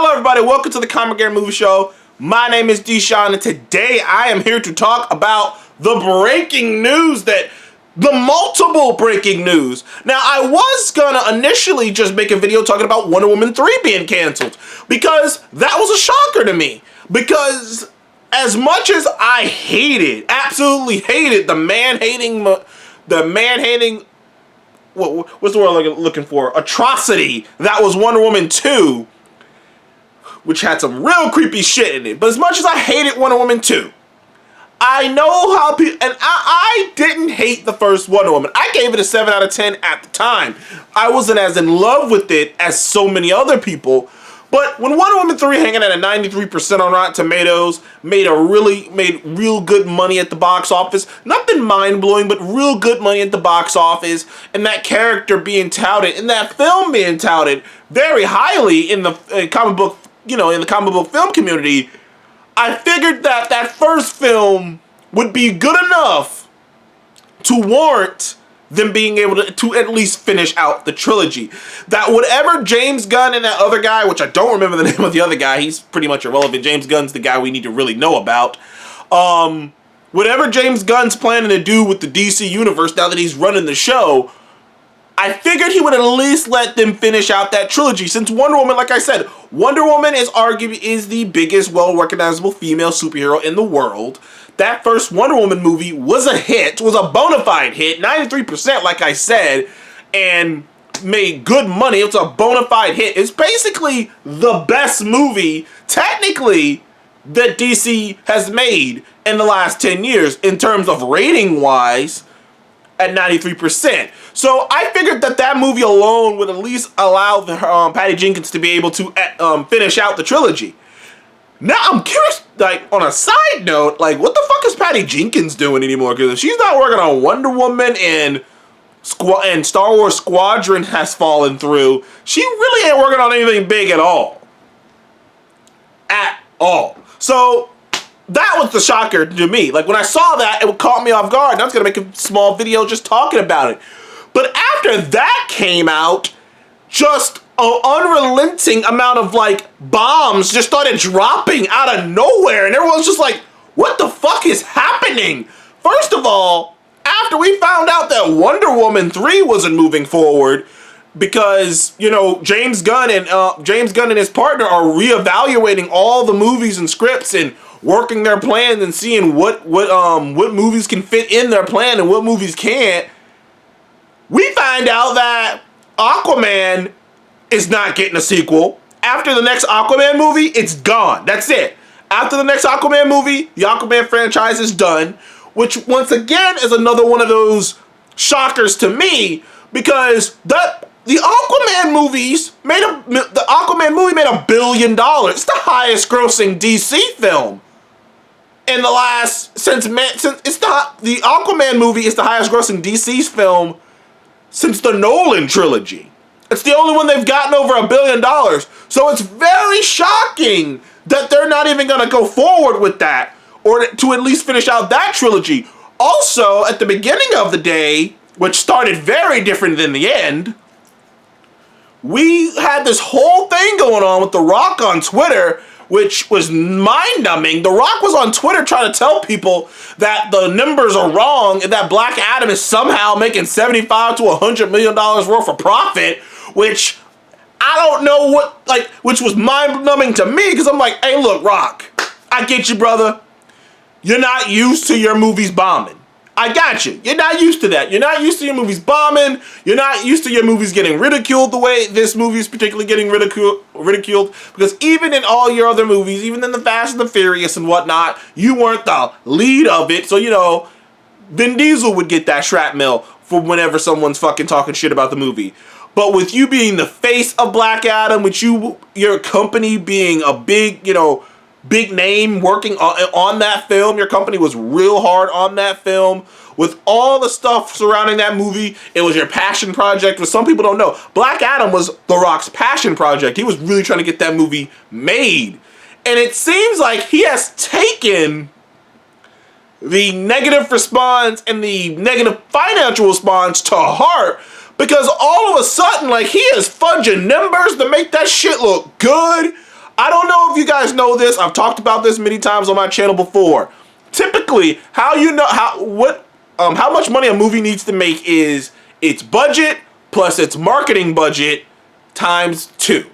Hello everybody, welcome to the Comic Gear Movie Show. My name is Deshaun and today I am here to talk about the breaking news the multiple breaking news. Now I was gonna initially just make a video talking about Wonder Woman 3 being canceled because that was a shocker to me. Because as much as I absolutely hated the man-hating, what's the word I'm looking for? Atrocity that was Wonder Woman 2, which had some real creepy shit in it. But as much as I hated Wonder Woman 2, I know how people, and I didn't hate the first Wonder Woman. I gave it a 7 out of 10 at the time. I wasn't as in love with it as so many other people. But when Wonder Woman 3 hanging at a 93% on Rotten Tomatoes, made real good money at the box office, nothing mind-blowing, but real good money at the box office, and that character being touted, and that film being touted very highly in the comic book, in the comic book film community, I figured that that first film would be good enough to warrant them being able to at least finish out the trilogy. That whatever James Gunn and that other guy, which I don't remember the name of the other guy, he's pretty much irrelevant. James Gunn's the guy we need to really know about. Whatever James Gunn's planning to do with the DC universe now that he's running the show, I figured he would at least let them finish out that trilogy. Since Wonder Woman, like I said, Wonder Woman is arguably the biggest, well-recognizable female superhero in the world. That first Wonder Woman movie was a hit, was a bona fide hit, 93% like I said, and made good money. It's a bona fide hit. It's basically the best movie, technically, that DC has made in the last 10 years in terms of rating-wise at 93%. So I figured that movie alone would at least allow Patty Jenkins to be able to finish out the trilogy. Now I'm curious, on a side note, what the fuck is Patty Jenkins doing anymore? Because if she's not working on Wonder Woman and Star Wars Squadron has fallen through, she really ain't working on anything big at all. At all. So that was the shocker to me. When I saw that, it caught me off guard. And I was going to make a small video just talking about it. But after that came out, just an unrelenting amount of bombs just started dropping out of nowhere, and everyone's just like, what the fuck is happening? First of all, after we found out that Wonder Woman 3 wasn't moving forward because, James Gunn and his partner are reevaluating all the movies and scripts and working their plans and seeing what movies can fit in their plan and what movies can't, we find out that Aquaman is not getting a sequel. After the next Aquaman movie, it's gone. That's it. After the next Aquaman movie, the Aquaman franchise is done, which once again is another one of those shockers to me because the Aquaman movie made $1 billion. It's the highest grossing DC film in the last the Aquaman movie is the highest grossing DC film since the Nolan trilogy. It's the only one they've gotten over $1 billion. So it's very shocking that they're not even going to go forward with that or to at least finish out that trilogy. Also, at the beginning of the day, which started very different than the end, we had this whole thing going on with The Rock on Twitter, which was mind-numbing. The Rock was on Twitter trying to tell people that the numbers are wrong and that Black Adam is somehow making $75 to $100 million worth of profit, which I don't know which was mind-numbing to me because I'm like, hey, look, Rock, I get you, brother. You're not used to your movies bombing. I got you. You're not used to that. You're not used to your movies bombing. You're not used to your movies getting ridiculed the way this movie is particularly getting ridiculed. Because even in all your other movies, even in the Fast and the Furious and whatnot, you weren't the lead of it. So, Vin Diesel would get that shrapnel for whenever someone's fucking talking shit about the movie. But with you being the face of Black Adam, with your company being a big name working on that film. Your company was real hard on that film. With all the stuff surrounding that movie, it was your passion project, which some people don't know. Black Adam was The Rock's passion project. He was really trying to get that movie made. And it seems like he has taken the negative response and the negative financial response to heart, because all of a sudden, he is fudging numbers to make that shit look good. I guys know this. I've talked about this many times on my channel before. Typically, how much money a movie needs to make is its budget plus its marketing budget times 2.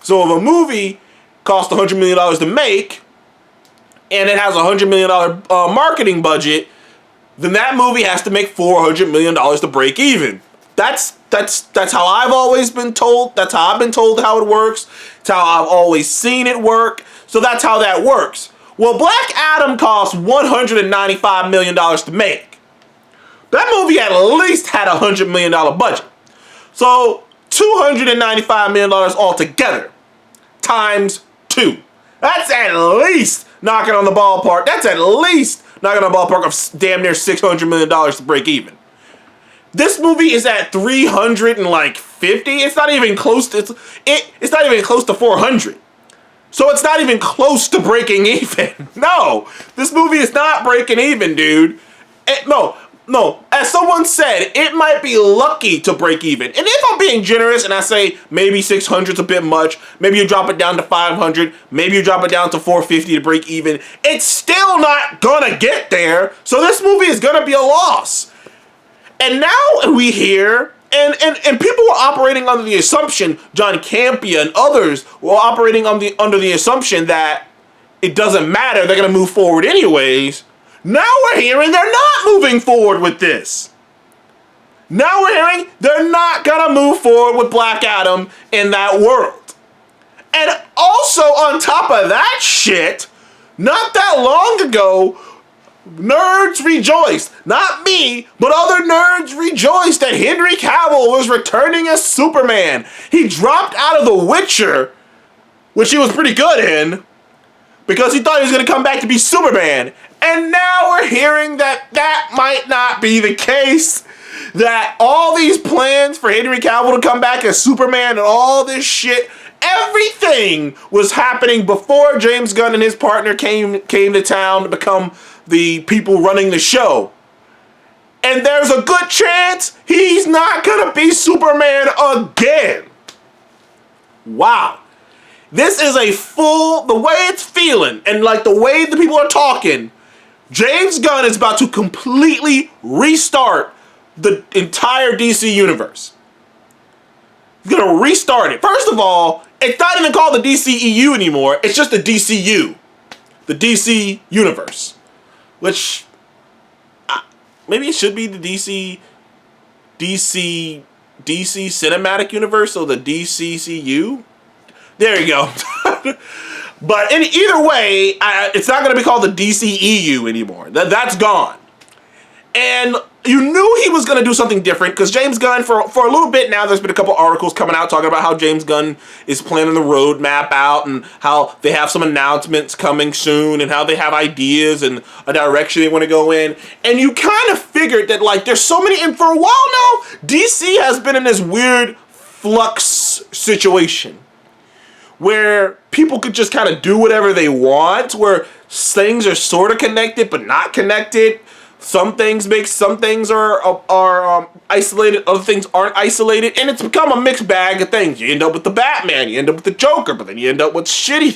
So if a movie costs $100 million to make and it has a $100 million marketing budget, then that movie has to make $400 million to break even. That's how I've always been told. That's how I've been told how it works. It's how I've always seen it work. So that's how that works. Well, Black Adam cost $195 million to make. That movie at least had a $100 million budget. So $295 million altogether times 2. That's at least knocking on the ballpark. That's at least knocking on the ballpark of damn near $600 million to break even. This movie is at 350. It's not even close to it's not even close to 400. So it's not even close to breaking even. No, this movie is not breaking even, dude. No. As someone said, it might be lucky to break even. And if I'm being generous and I say maybe 600's a bit much, maybe you drop it down to 500, maybe you drop it down to 450 to break even, it's still not gonna get there. So this movie is gonna be a loss. And now we hear, and people were operating under the assumption, John Campia and others were operating under the assumption that it doesn't matter, they're going to move forward anyways. Now we're hearing they're not moving forward with this. Now we're hearing they're not going to move forward with Black Adam in that world. And also on top of that shit, not that long ago, nerds rejoiced, not me, but other nerds rejoiced that Henry Cavill was returning as Superman. He dropped out of The Witcher, which he was pretty good in, because he thought he was going to come back to be Superman. And now we're hearing that that might not be the case, that all these plans for Henry Cavill to come back as Superman and all this shit, everything was happening before James Gunn and his partner came to town to become the people running the show. And there's a good chance he's not gonna be Superman again. Wow. This is the way it's feeling and like the way the people are talking, James Gunn is about to completely restart the entire DC universe. He's gonna restart it. First of all, it's not even called the DCEU anymore. It's just the DCU. The DC universe. Which, maybe it should be the DC Cinematic Universe, or the DCCU. There you go. But in either way, it's not going to be called the DCEU anymore. That's gone. And you knew he was going to do something different, because James Gunn, for a little bit now, there's been a couple articles coming out talking about how James Gunn is planning the roadmap out, and how they have some announcements coming soon, and how they have ideas and a direction they want to go in. And you kind of figured that, like, there's so many, and for a while now, DC has been in this weird flux situation where people could just kind of do whatever they want, where things are sort of connected but not connected. Some things are isolated, other things aren't isolated, and it's become a mixed bag of things. You end up with the Batman, you end up with the Joker, but then you end up with then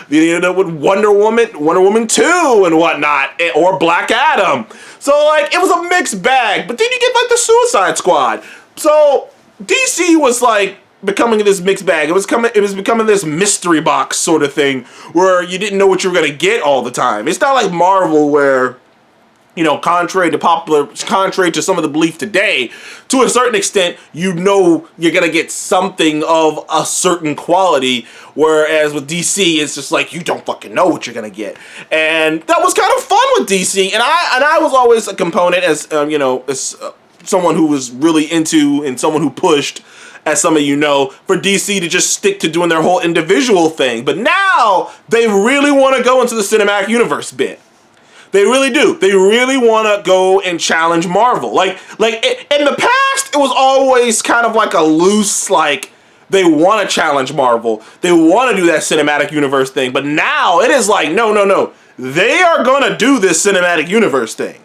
you end up with Wonder Woman 2 and whatnot, or Black Adam. So like, it was a mixed bag, but then you get like the Suicide Squad. So DC was like becoming this mixed bag. It was becoming this mystery box sort of thing where you didn't know what you were gonna get all the time. It's not like Marvel where, you know, contrary to some of the belief today, to a certain extent, you know you're going to get something of a certain quality, whereas with DC, it's just like, you don't fucking know what you're going to get. And that was kind of fun with DC, and I was always a component, as, you know, as someone who was really into, and someone who pushed, as some of you know, for DC to just stick to doing their whole individual thing. But now, they really want to go into the cinematic universe bit. They really do. They really want to go and challenge Marvel. Like in the past, it was always kind of like a loose, like, they want to challenge Marvel. They want to do that cinematic universe thing. But now it is like, no. They are going to do this cinematic universe thing.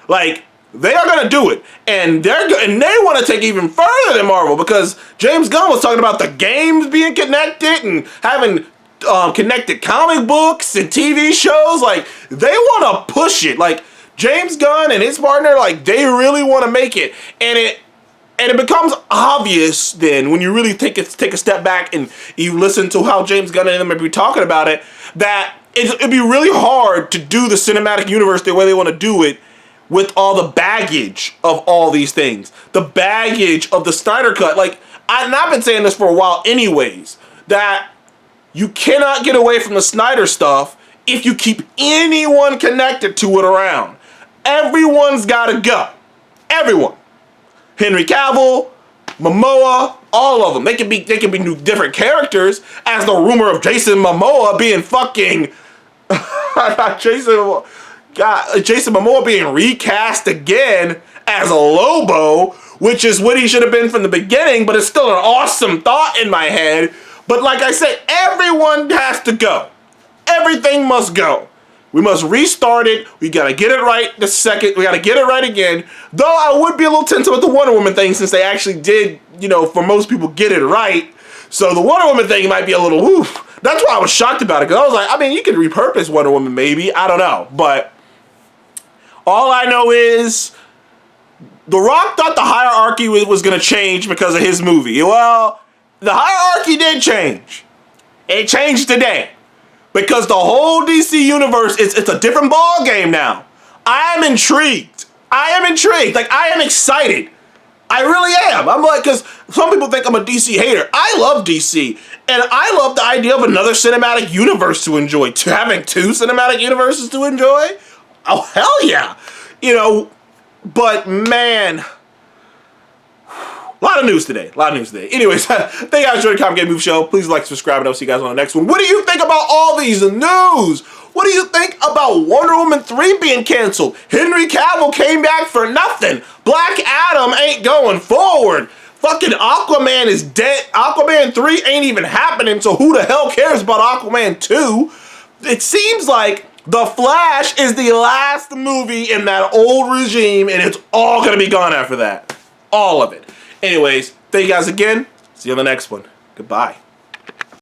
Like, they are going to do it. And they want to take even further than Marvel, because James Gunn was talking about the games being connected and having connected comic books and TV shows. Like, they want to push it. Like, James Gunn and his partner, like, they really want to make it. And it becomes obvious then, when you really take a step back and you listen to how James Gunn and them are talking about it, that it'd be really hard to do the cinematic universe the way they want to do it with all the baggage of all these things. The baggage of the Snyder Cut. Like, I've been saying this for a while anyways, that you cannot get away from the Snyder stuff if you keep anyone connected to it around. Everyone's gotta go. Everyone. Henry Cavill, Momoa, all of them. They can be new different characters, as the rumor of Jason Momoa being fucking Jason Momoa being recast again as a Lobo, which is what he should have been from the beginning, but it's still an awesome thought in my head. But like I said, everyone has to go. Everything must go. We must restart it. We gotta get it right the second. We gotta get it right again. Though I would be a little tentative with the Wonder Woman thing, since they actually did, for most people, get it right. So the Wonder Woman thing might be a little woof. That's why I was shocked about it, because I was like, I mean, you could repurpose Wonder Woman maybe. I don't know. But all I know is The Rock thought the hierarchy was going to change because of his movie. Well, the hierarchy did change. It changed today. Because the whole DC universe, it's a different ball game now. I am intrigued. Like, I am excited. I really am. I'm like, because some people think I'm a DC hater. I love DC. And I love the idea of another cinematic universe to enjoy. Having two cinematic universes to enjoy? Oh, hell yeah. But man, a lot of news today. Anyways, thank you guys for joining the Comic Game Move Show. Please like, subscribe, and I'll see you guys on the next one. What do you think about all these news? What do you think about Wonder Woman 3 being canceled? Henry Cavill came back for nothing. Black Adam ain't going forward. Fucking Aquaman is dead. Aquaman 3 ain't even happening, so who the hell cares about Aquaman 2? It seems like The Flash is the last movie in that old regime, and it's all gonna be gone after that. All of it. Anyways, thank you guys again. See you on the next one. Goodbye.